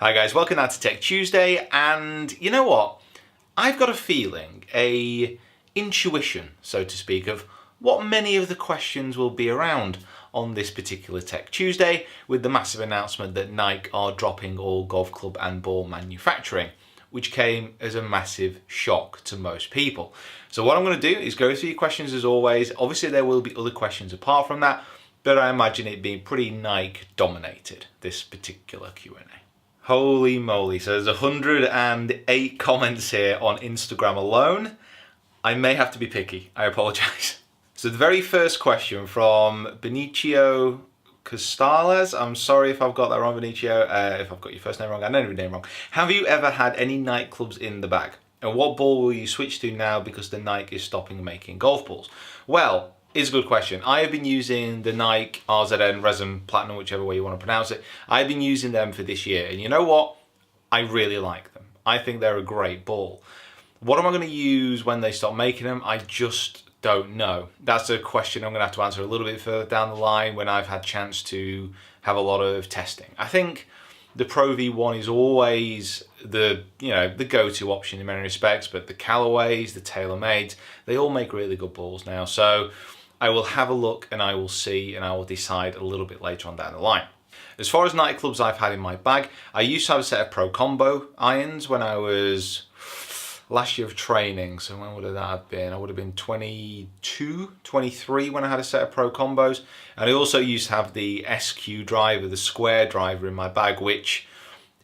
Hi guys, welcome back to Tech Tuesday, and you know what? I've got a feeling, a intuition, so to speak, of what many of the questions will be around on this particular Tech Tuesday, with the massive announcement that Nike are dropping all golf club and ball manufacturing, which came as a massive shock to most people. So what I'm going to do is go through your questions as always. Obviously there will be other questions apart from that, but I imagine it being pretty Nike dominated, this particular Q&A. Holy moly, so there's 108 comments here on Instagram alone. I may have to be picky, I apologise. So the very first question from Benicio Costales. I'm sorry if I've got that wrong, Benicio, if I've got your first name wrong, I know your name wrong. Have you ever had any Nike clubs in the bag? And what ball will you switch to now because the Nike is stopping making golf balls? Well, it's a good question. I have been using the Nike RZN Resin Platinum, whichever way you want to pronounce it. I've been using them for this year, and you know what? I really like them. I think they're a great ball. What am I going to use when they stop making them? I just don't know. That's a question I'm going to have to answer a little bit further down the line when I've had a chance to have a lot of testing. I think the Pro V1 is always the go-to option in many respects, but the Callaways, the TaylorMades, they all make really good balls now. So I will have a look and I will see and I will decide a little bit later on down the line. As far as Nike clubs I've had in my bag, I used to have a set of Pro Combo irons when I was last year of training. So when would that have been? I would have been 22, 23 when I had a set of Pro Combos. And I also used to have the SQ driver, the square driver in my bag, which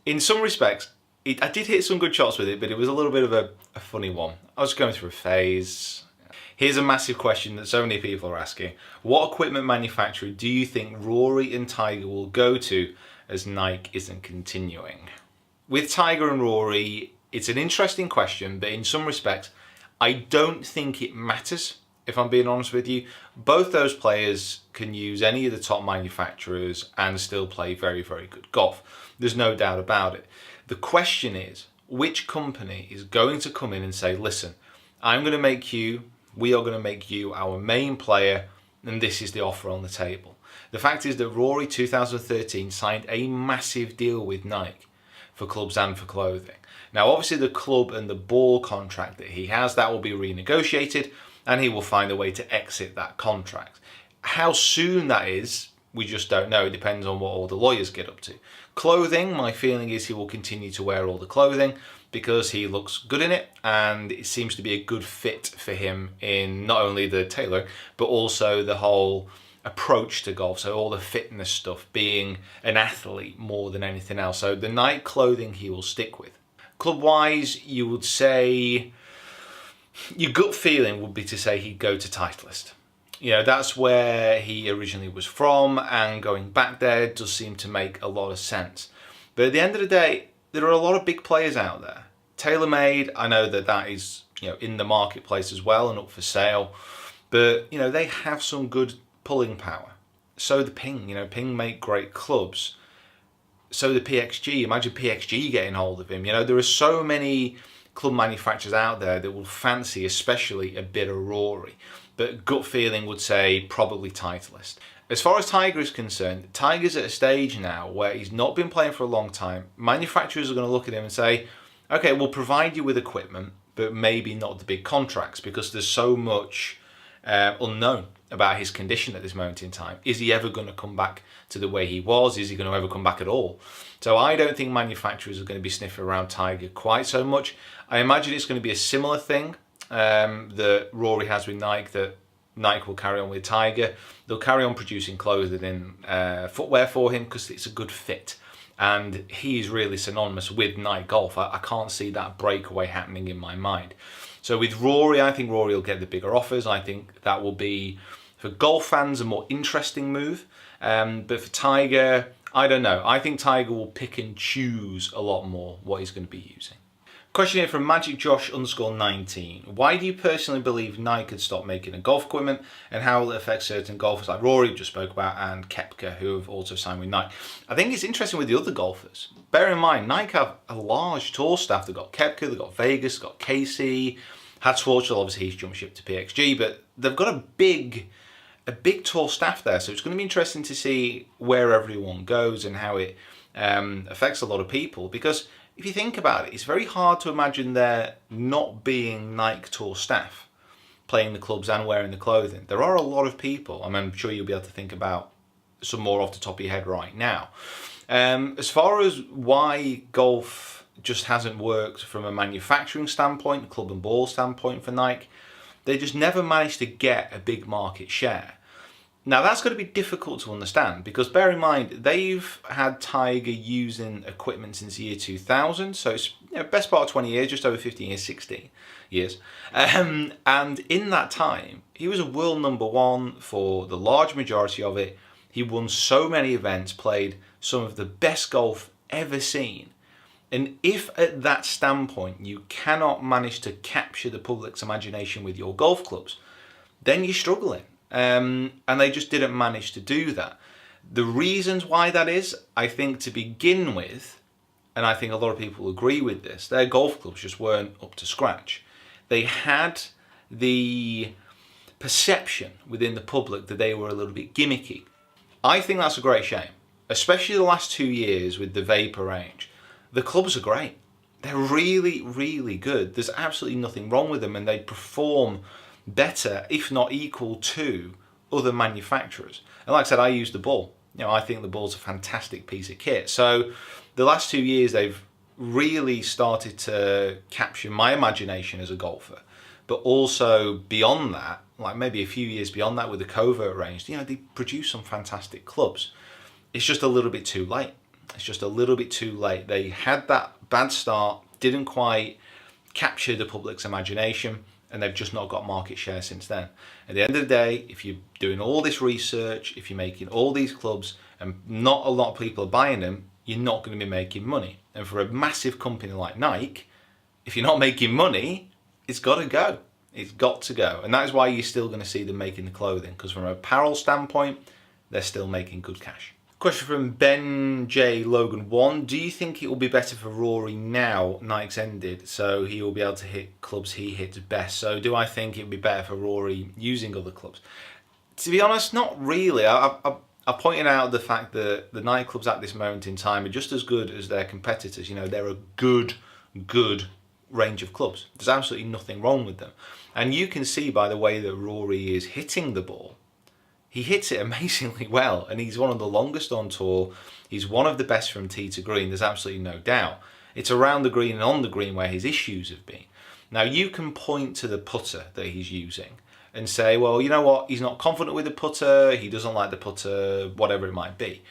in some respects, I did hit some good shots with it, but it was a little bit of a funny one. I was going through a phase. Here's a massive question that so many people are asking. What equipment manufacturer do you think Rory and Tiger will go to as Nike isn't continuing? With Tiger and Rory, it's an interesting question, but in some respects, I don't think it matters, if I'm being honest with you. Both those players can use any of the top manufacturers and still play very, very good golf. There's no doubt about it. The question is, which company is going to come in and say, listen, we are going to make you our main player, and this is the offer on the table. The fact is that Rory 2013 signed a massive deal with Nike for clubs and for clothing. Now obviously the club and the ball contract that he has, that will be renegotiated and he will find a way to exit that contract. How soon that is, we just don't know. It depends on what all the lawyers get up to. Clothing, my feeling is he will continue to wear all the clothing because he looks good in it and it seems to be a good fit for him in not only the tailoring but also the whole approach to golf, so all the fitness stuff, being an athlete more than anything else. So the Nike clothing he will stick with. Club wise, you would say your gut feeling would be to say he'd go to Titleist. You know, that's where he originally was from, and going back there does seem to make a lot of sense. But at the end of the day, there are a lot of big players out there. TaylorMade, I know that is, in the marketplace as well and up for sale, but they have some good pulling power. So the Ping, Ping make great clubs. So the PXG, imagine PXG getting hold of him. There are so many club manufacturers out there that will fancy especially a bit of Rory. But gut feeling would say probably Titleist. As far as Tiger is concerned, Tiger's at a stage now where he's not been playing for a long time. Manufacturers are going to look at him and say, okay, we'll provide you with equipment, but maybe not the big contracts because there's so much unknown about his condition at this moment in time. Is he ever going to come back to the way he was? Is he going to ever come back at all? So I don't think manufacturers are going to be sniffing around Tiger quite so much. I imagine it's going to be a similar thing that Rory has with Nike, that Nike will carry on with Tiger. They'll carry on producing clothing and footwear for him because it's a good fit. And he's really synonymous with Nike Golf. I can't see that breakaway happening in my mind. So with Rory, I think Rory will get the bigger offers. I think that will be, for golf fans, a more interesting move. But for Tiger, I don't know. I think Tiger will pick and choose a lot more what he's going to be using. Question here from MagicJosh_19. Why do you personally believe Nike could stop making a golf equipment, and how will it affect certain golfers like Rory, just spoke about, and Koepka, who have also signed with Nike? I think it's interesting with the other golfers. Bear in mind, Nike have a large tour staff. They've got Koepka, they've got Vegas, they've got Casey, Hadsworth, obviously he's jumped ship to PXG, but they've got a big tour staff there. So it's going to be interesting to see where everyone goes and how it affects a lot of people, because if you think about it, it's very hard to imagine there not being Nike Tour staff playing the clubs and wearing the clothing. There are a lot of people. I'm sure you'll be able to think about some more off the top of your head right now. As far as why golf just hasn't worked from a manufacturing standpoint, club and ball standpoint for Nike, they just never managed to get a big market share. Now that's going to be difficult to understand, because bear in mind they've had Tiger using equipment since the year 2000, so it's best part of 20 years, just over 15 years, 16 years. And in that time, he was a world number one for the large majority of it. He won so many events, played some of the best golf ever seen. And if at that standpoint you cannot manage to capture the public's imagination with your golf clubs, then you're struggling. And they just didn't manage to do that. The reasons why that is, I think to begin with, and I think a lot of people agree with this, their golf clubs just weren't up to scratch. They had the perception within the public that they were a little bit gimmicky. I think that's a great shame, especially the last 2 years with the Vapor range. The clubs are great. They're really, really good. There's absolutely nothing wrong with them, and they perform better, if not equal to, other manufacturers. And like I said, I use the ball. I think the ball's a fantastic piece of kit. So the last 2 years, they've really started to capture my imagination as a golfer. But also beyond that, like maybe a few years beyond that with the Covert range, they produce some fantastic clubs. It's just a little bit too late. It's just a little bit too late. They had that bad start, didn't quite capture the public's imagination, and they've just not got market share since then. At the end of the day, if you're doing all this research, if you're making all these clubs and not a lot of people are buying them, you're not going to be making money. And for a massive company like Nike, if you're not making money, it's got to go. It's got to go. And that is why you're still going to see them making the clothing, because from an apparel standpoint, they're still making good cash. Question from Ben J. Logan 1. Do you think it will be better for Rory now Nike's ended, so he will be able to hit clubs he hits best? So do I think it would be better for Rory using other clubs? To be honest, not really. I pointed out the fact that the Nike clubs at this moment in time are just as good as their competitors. They're a good range of clubs. There's absolutely nothing wrong with them. And you can see by the way that Rory is hitting the ball, he hits it amazingly well, and he's one of the longest on tour. He's one of the best from tee to green, there's absolutely no doubt. It's around the green and on the green where his issues have been. Now you can point to the putter that he's using and say, well, you know what, he's not confident with the putter, he doesn't like the putter, whatever it might be.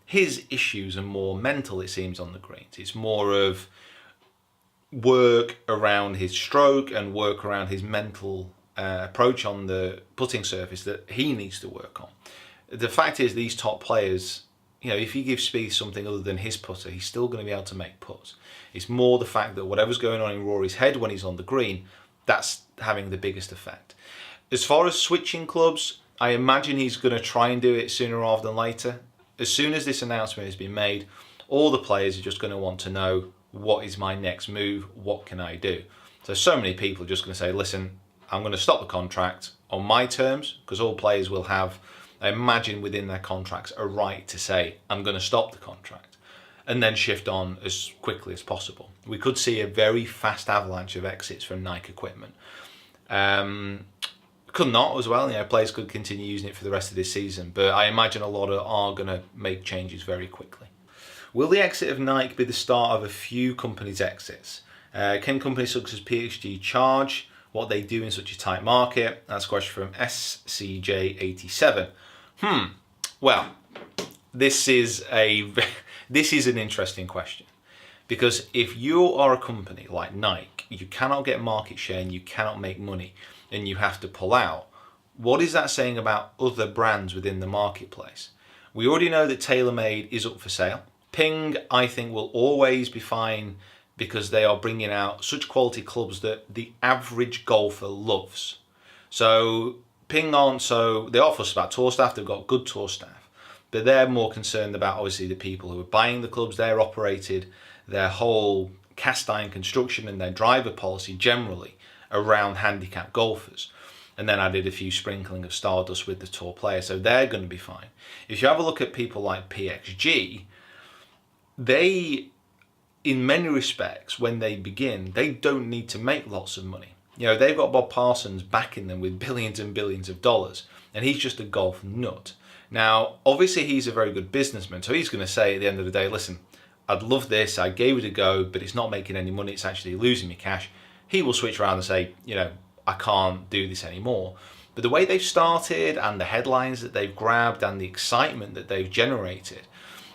His issues are more mental, it seems, on the greens. It's more of work around his stroke and work around his mental approach on the putting surface that he needs to work on. The fact is, these top players, if you give Spieth something other than his putter, he's still going to be able to make putts. It's more the fact that whatever's going on in Rory's head when he's on the green, that's having the biggest effect. As far as switching clubs, I imagine he's going to try and do it sooner rather than later. As soon as this announcement has been made, all the players are just going to want to know, what is my next move? What can I do? So many people are just going to say, listen, I'm going to stop the contract on my terms, because all players will have, I imagine within their contracts, a right to say, I'm going to stop the contract, and then shift on as quickly as possible. We could see a very fast avalanche of exits from Nike equipment. Could not as well, players could continue using it for the rest of this season, but I imagine a lot are going to make changes very quickly. Will the exit of Nike be the start of a few companies' exits? Can companies such as PXG charge what they do in such a tight market? That's a question from SCJ87. Well, this is an interesting question, because if you are a company like Nike, you cannot get market share and you cannot make money, and you have to pull out. What is that saying about other brands within the marketplace? We already know that TaylorMade is up for sale. Ping, I think, will always be fine, because they are bringing out such quality clubs that the average golfer loves. So Ping they offer us about tour staff, they've got good tour staff, but they're more concerned about obviously the people who are buying the clubs. They're operated their whole cast iron construction and their driver policy generally around handicap golfers, and then added a few sprinkling of stardust with the tour players, so they're going to be fine. If you have a look at people like PXG, they, in many respects, when they begin, they don't need to make lots of money. You know, they've got Bob Parsons backing them with billions and billions of dollars, and he's just a golf nut. Now, obviously, he's a very good businessman, so he's going to say at the end of the day, listen, I'd love this, I gave it a go, but it's not making any money, it's actually losing me cash. He will switch around and say, you know, I can't do this anymore. But the way they've started and the headlines that they've grabbed and the excitement that they've generated,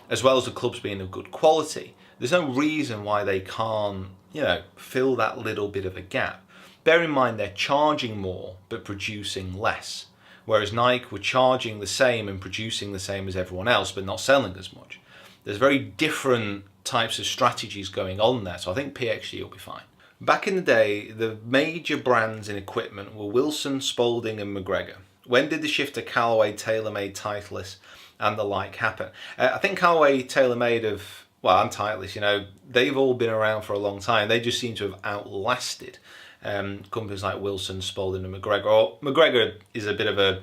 as well as the clubs being of good quality, there's no reason why they can't, you know, fill that little bit of a gap. Bear in mind they're charging more but producing less, whereas Nike were charging the same and producing the same as everyone else but not selling as much. There's very different types of strategies going on there, so I think PXG will be fine. Back in the day, the major brands in equipment were Wilson, Spalding and McGregor. When did the shift to Callaway, TaylorMade, Titleist and the like happen? I think Callaway, TaylorMade and Titleist, you know, they've all been around for a long time. They just seem to have outlasted companies like Wilson, Spalding and McGregor. Or McGregor is a bit of a,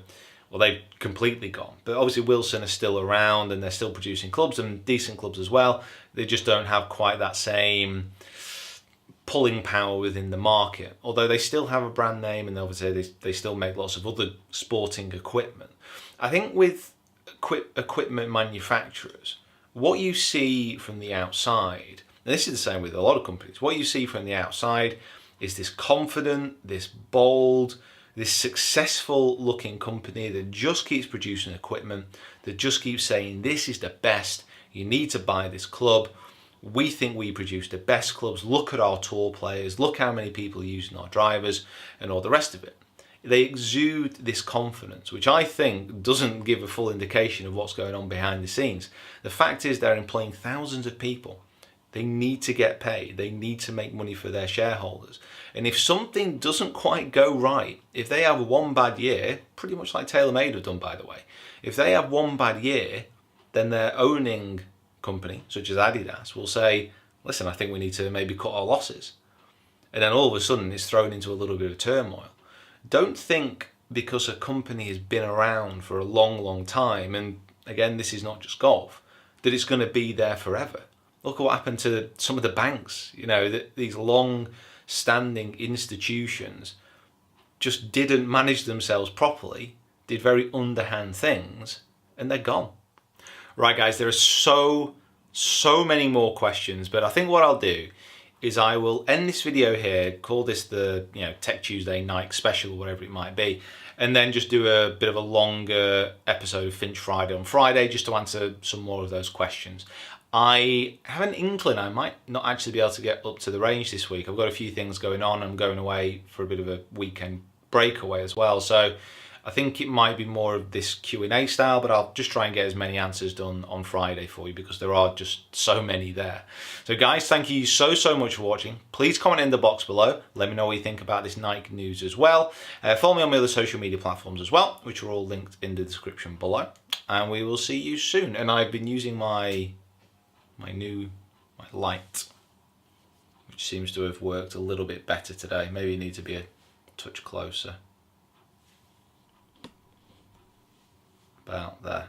well, they've completely gone. But obviously Wilson is still around and they're still producing clubs and decent clubs as well. They just don't have quite that same pulling power within the market. Although they still have a brand name and obviously they still make lots of other sporting equipment. I think with equipment manufacturers, what you see from the outside, and this is the same with a lot of companies, what you see from the outside is this confident, this bold, this successful looking company that just keeps producing equipment, that just keeps saying this is the best, you need to buy this club, we think we produce the best clubs, look at our tour players, look how many people are using our drivers and all the rest of it. They exude this confidence, which I think doesn't give a full indication of what's going on behind the scenes. The fact is they're employing thousands of people. They need to get paid. They need to make money for their shareholders. And if something doesn't quite go right, if they have one bad year, pretty much like TaylorMade have done, by the way, if they have one bad year, then their owning company, such as Adidas, will say, listen, I think we need to maybe cut our losses. And then all of a sudden it's thrown into a little bit of turmoil. Don't think because a company has been around for a long, long time, and again, this is not just golf, that it's going to be there forever. Look at what happened to some of the banks. You know, these long-standing institutions just didn't manage themselves properly, did very underhand things, and they're gone. Right, guys, there are so many more questions, but I think what I'll do is I will end this video here, call this the Tech Tuesday Nike special or whatever it might be, and then just do a bit of a longer episode of Finch Friday on Friday just to answer some more of those questions. I have an inkling I might not actually be able to get up to the range this week. I've got a few things going on. I'm going away for a bit of a weekend breakaway as well, so I think it might be more of this Q&A style, but I'll just try and get as many answers done on Friday for you because there are just so many there. So guys, thank you so much for watching. Please comment in the box below. Let me know what you think about this Nike news as well. Follow me on my other social media platforms as well, which are all linked in the description below. And we will see you soon. And I've been using my light, which seems to have worked a little bit better today. Maybe it needs to be a touch closer. About there.